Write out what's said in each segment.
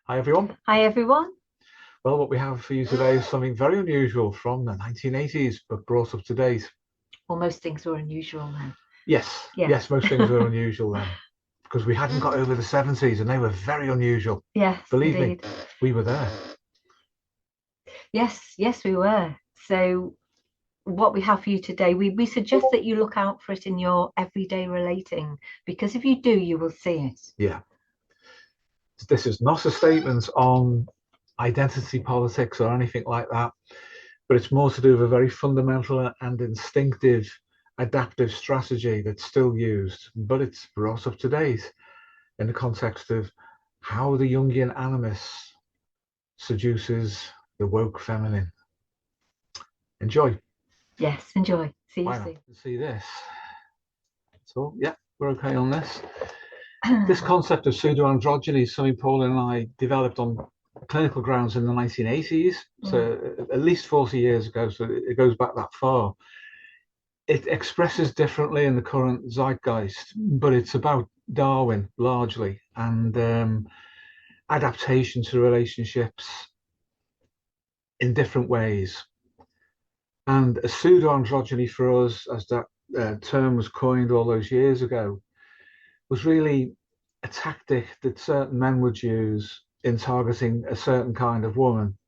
Hi everyone. Hi everyone. Well, what we have for you today is something very unusual from the 1980s, but brought up to date. Well, most things were unusual then. Yes, Yeah. yes, most things were unusual then because we hadn't got over the 70s and they were very unusual. Yes, Believe indeed. me, we were there. Yes, we were. So what we have for you today, we suggest that you look out for it in your everyday relating, because if you do, you will see it. Yeah. This is not a statement on identity politics or anything like that, but it's more to do with a very fundamental and instinctive adaptive strategy that's still used, but it's brought up to date in the context of how the Jungian animus seduces the woke feminine. Enjoy. Yes, enjoy. See you Why not? soon. See this. So, yeah, we're okay on this. This concept of pseudo androgyny is something Pauline and I developed on clinical grounds in the 1980s, so at least 40 years ago, so it goes back that far. It expresses differently in the current zeitgeist, but it's about Darwin largely and adaptation to relationships in different ways. And a pseudo androgyny for us, as that term was coined all those years ago, was really a tactic that certain men would use in targeting a certain kind of woman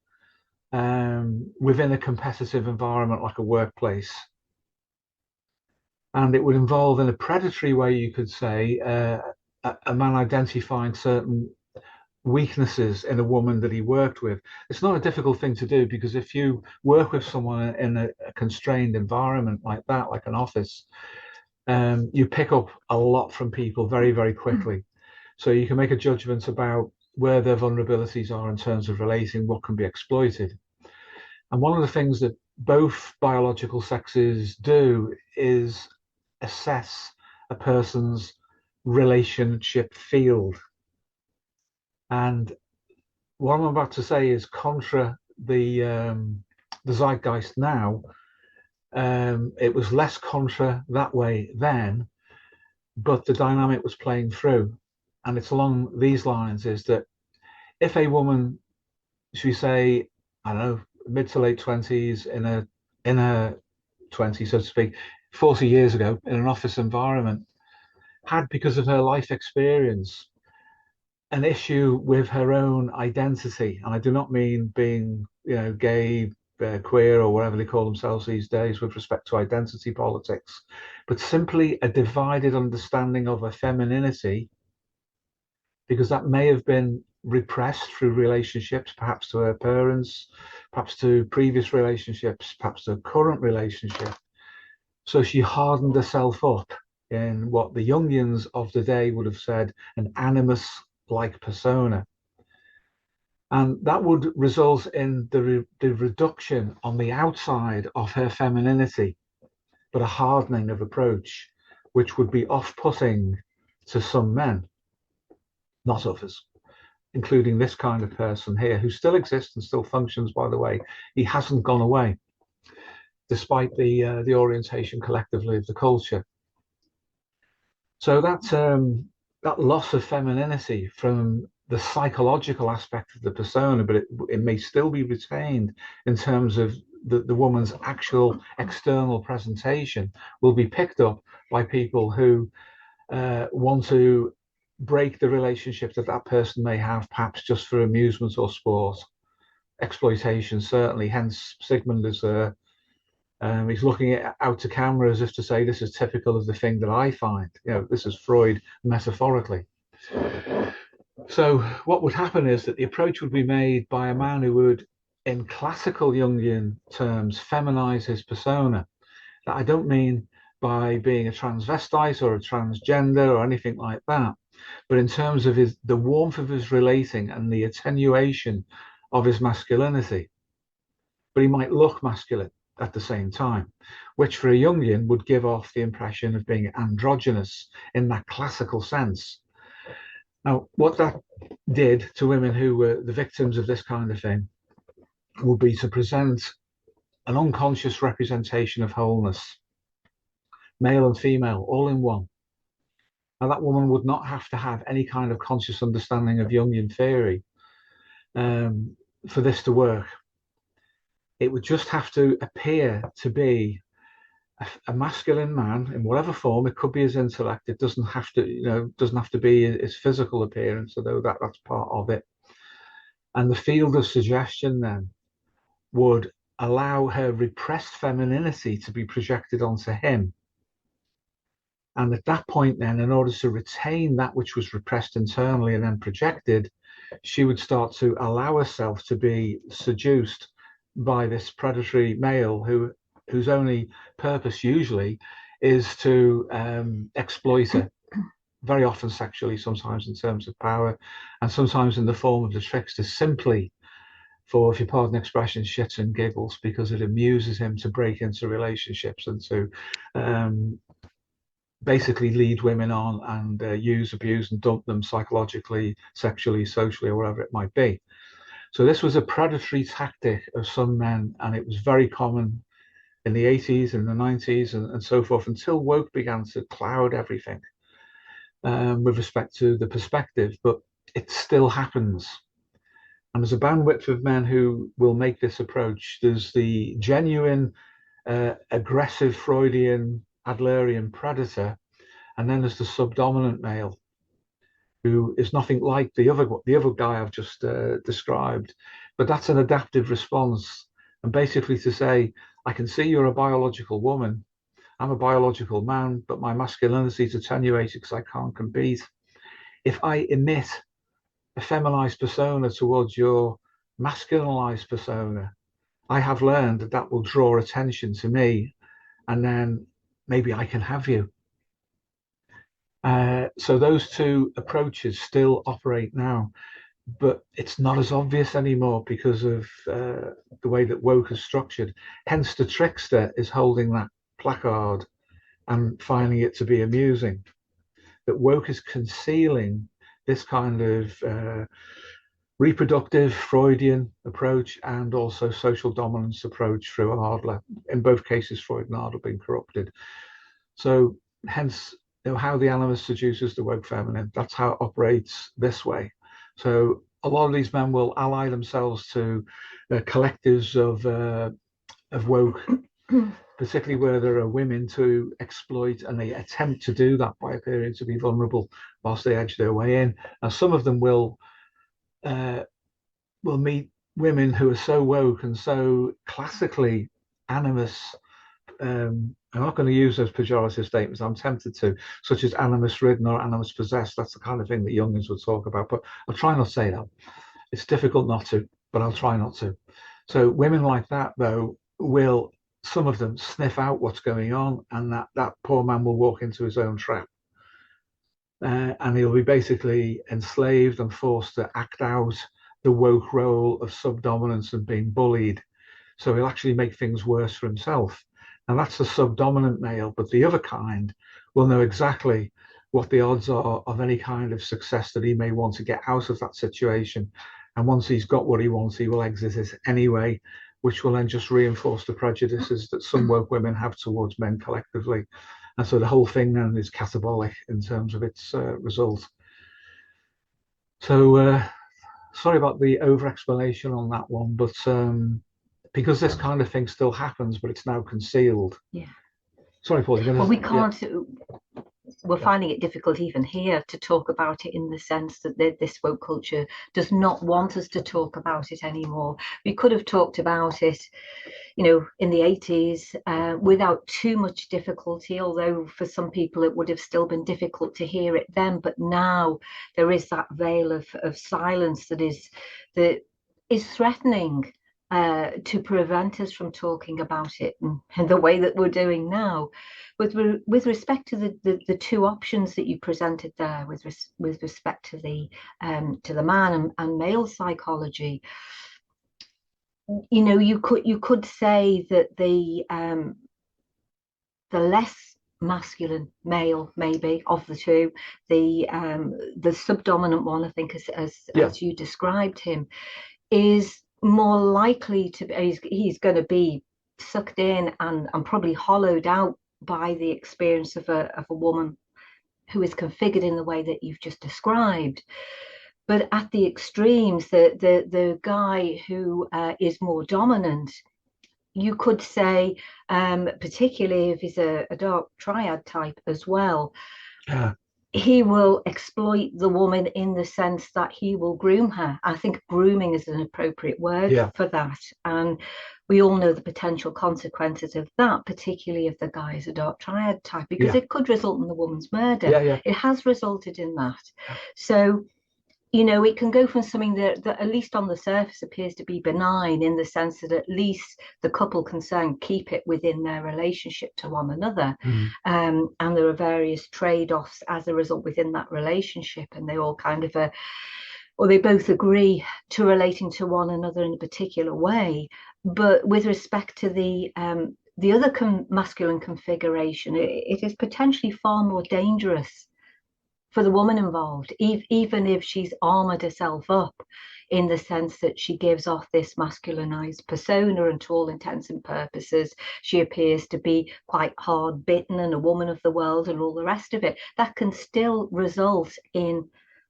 within a competitive environment like a workplace. And it would involve, in a predatory way, you could say, a man identifying certain weaknesses in a woman that he worked with. It's not a difficult thing to do, because if you work with someone in a constrained environment like that, like an office, you pick up a lot from people very, very quickly. So you can make a judgment about where their vulnerabilities are in terms of relating, what can be exploited. And one of the things that both biological sexes do is assess a person's relationship field. And what I'm about to say is contra the zeitgeist now. It was less contra that way then, but the dynamic was playing through. And it's along these lines: is that if a woman, should we say, I don't know, mid to late 20s, in a 20s, so to speak, 40 years ago in an office environment, had, because of her life experience, an issue with her own identity. And I do not mean being, gay, queer, or whatever they call themselves these days with respect to identity politics, but simply a divided understanding of her femininity, because that may have been repressed through relationships, perhaps to her parents, perhaps to previous relationships, perhaps to a current relationship. So she hardened herself up in what the Jungians of the day would have said an animus-like persona. And that would result in the reduction on the outside of her femininity, but a hardening of approach, which would be off-putting to some men, not others, including this kind of person here, who still exists and still functions, by the way. He hasn't gone away, despite the orientation collectively of the culture. So that loss of femininity from the psychological aspect of the persona, but it may still be retained in terms of the woman's actual external presentation, will be picked up by people who want to break the relationship that that person may have, perhaps just for amusement or sport. Exploitation, certainly. Hence, Sigmund is he's looking out to camera as if to say, this is typical of the thing that I find. This is Freud metaphorically. So what would happen is that the approach would be made by a man who would, in classical Jungian terms, feminize his persona. That I don't mean by being a transvestite or a transgender or anything like that, but in terms of the warmth of his relating and the attenuation of his masculinity. But he might look masculine at the same time, which for a Jungian would give off the impression of being androgynous in that classical sense. Now, what that did to women who were the victims of this kind of thing would be to present an unconscious representation of wholeness, male and female, all in one. Now, that woman would not have to have any kind of conscious understanding of Jungian theory, for this to work. It would just have to appear to be a masculine man in whatever form. It could be his intellect. It doesn't have to, doesn't have to be his physical appearance, although that's part of it. And the field of suggestion then would allow her repressed femininity to be projected onto him. And at that point then, in order to retain that which was repressed internally and then projected, she would start to allow herself to be seduced by this predatory male whose only purpose usually is to exploit her, very often sexually, sometimes in terms of power, and sometimes in the form of the trickster, simply for, if you pardon the expression, shits and giggles, because it amuses him to break into relationships and to basically lead women on and use, abuse, and dump them psychologically, sexually, socially, or whatever it might be. So this was a predatory tactic of some men, and it was very common in the 80s and the 90s and so forth, until woke began to cloud everything with respect to the perspective. But it still happens. And there's a bandwidth of men who will make this approach. There's the genuine, aggressive Freudian Adlerian predator, and then there's the subdominant male, who is nothing like the other guy I've just described. But that's an adaptive response. And basically to say, I can see you're a biological woman, I'm a biological man, but my masculinity is attenuated because I can't compete. If I emit a feminized persona towards your masculinized persona, I have learned that that will draw attention to me, and then maybe I can have you. So those two approaches still operate now, but it's not as obvious anymore because of the way that woke is structured. Hence, the trickster is holding that placard and finding it to be amusing. That woke is concealing this kind of reproductive Freudian approach and also social dominance approach through Adler. In both cases, Freud and Adler being corrupted. So hence, how the animus seduces the woke feminine. That's how it operates this way. So a lot of these men will ally themselves to collectives of woke, particularly where there are women to exploit, and they attempt to do that by appearing to be vulnerable whilst they edge their way in. And some of them will meet women who are so woke and so classically animus. I'm not going to use those pejorative statements. I'm tempted to, such as animus ridden or animus possessed. That's the kind of thing that Jungians would talk about, but I'll try not to say that. It's difficult not to, but I'll try not to. So women like that, though, will, some of them, sniff out what's going on, and that poor man will walk into his own trap. And he'll be basically enslaved and forced to act out the woke role of subdominance and being bullied. So he'll actually make things worse for himself. And that's the subdominant male, but the other kind will know exactly what the odds are of any kind of success that he may want to get out of that situation. And once he's got what he wants, he will exit it anyway, which will then just reinforce the prejudices that some woke women have towards men collectively. And so the whole thing then is catabolic in terms of its result. So sorry about the over-explanation on that one, but because this kind of thing still happens, but it's now concealed. Yeah. Sorry, Paul. Well, we can't. Yeah. We're finding it difficult even here to talk about it, in the sense that this woke culture does not want us to talk about it anymore. We could have talked about it, in the 80s without too much difficulty, although for some people it would have still been difficult to hear it then. But now there is that veil of silence that is threatening to prevent us from talking about it in the way that we're doing now. With respect to the two options that you presented there, with respect to the man and male psychology, you could say that the less masculine male, maybe, of the two, the subdominant one, I think, as you described him, is more likely to be, he's going to be sucked in and probably hollowed out by the experience of a woman who is configured in the way that you've just described. But at the extremes, the guy who is more dominant, you could say, particularly if he's a dark triad type as well, Yeah. he will exploit the woman in the sense that he will groom her. I think grooming is an appropriate word for that. And we all know the potential consequences of that, particularly if the guy is a dark triad type, because it could result in the woman's murder. It has resulted in that. So, you know, it can go from something that at least on the surface appears to be benign, in the sense that at least the couple concerned keep it within their relationship to one another. And there are various trade-offs as a result within that relationship, and they all kind of or they both agree to relating to one another in a particular way. But with respect to the other masculine configuration, it is potentially far more dangerous for the woman involved, even if she's armored herself up in the sense that she gives off this masculinized persona, and to all intents and purposes she appears to be quite hard bitten and a woman of the world and all the rest of it. That can still result in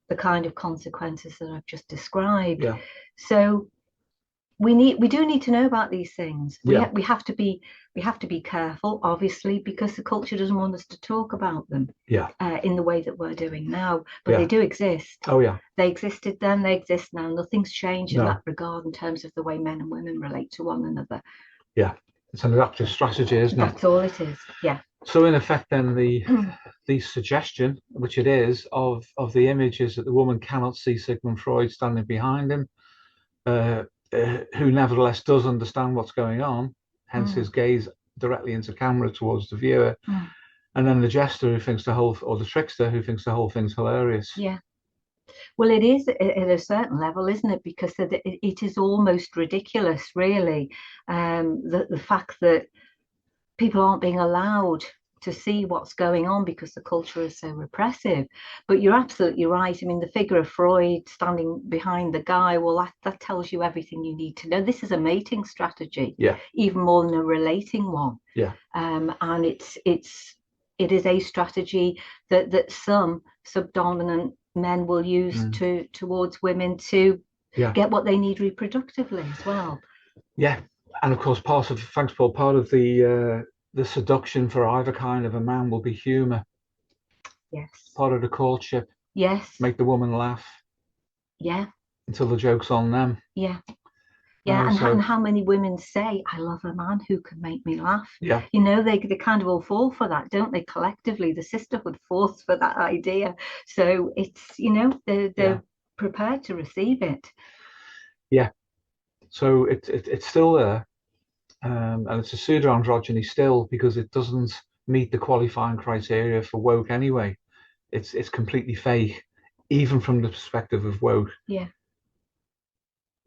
the kind of consequences that I've just described. So we do need to know about these things. We have to be careful, obviously, because the culture doesn't want us to talk about them in the way that we're doing now. But they do exist. They existed then, they exist now. Nothing's changed in that regard in terms of the way men and women relate to one another. It's an adaptive strategy, isn't it? That's all it is. So in effect then, the suggestion, which it is, of the images that the woman cannot see Sigmund Freud standing behind him, who nevertheless does understand what's going on, hence his gaze directly into camera towards the viewer, and then the jester who thinks or the trickster who thinks the whole thing's hilarious. Well, it is at a certain level, isn't it? Because it is almost ridiculous, really, the fact that people aren't being allowed to see what's going on because the culture is so repressive. But you're absolutely right. I mean, the figure of Freud standing behind the guy, well, that tells you everything you need to know. This is a mating strategy, even more than a relating one. And it is a strategy that some subdominant men will use towards women to get what they need reproductively as well. And of course, part of the seduction for either kind of a man will be humor. Part of the courtship. Make the woman laugh. Until the joke's on them. And how many women say, I love a man who can make me laugh. You know, they kind of all fall for that, don't they? Collectively, the sisterhood falls for that idea. So it's, you know, they're prepared to receive it. So it's still there. And it's a pseudo androgyny still, because it doesn't meet the qualifying criteria for woke anyway. It's completely fake, even from the perspective of woke.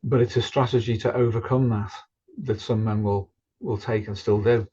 But it's a strategy to overcome that some men will take and still do.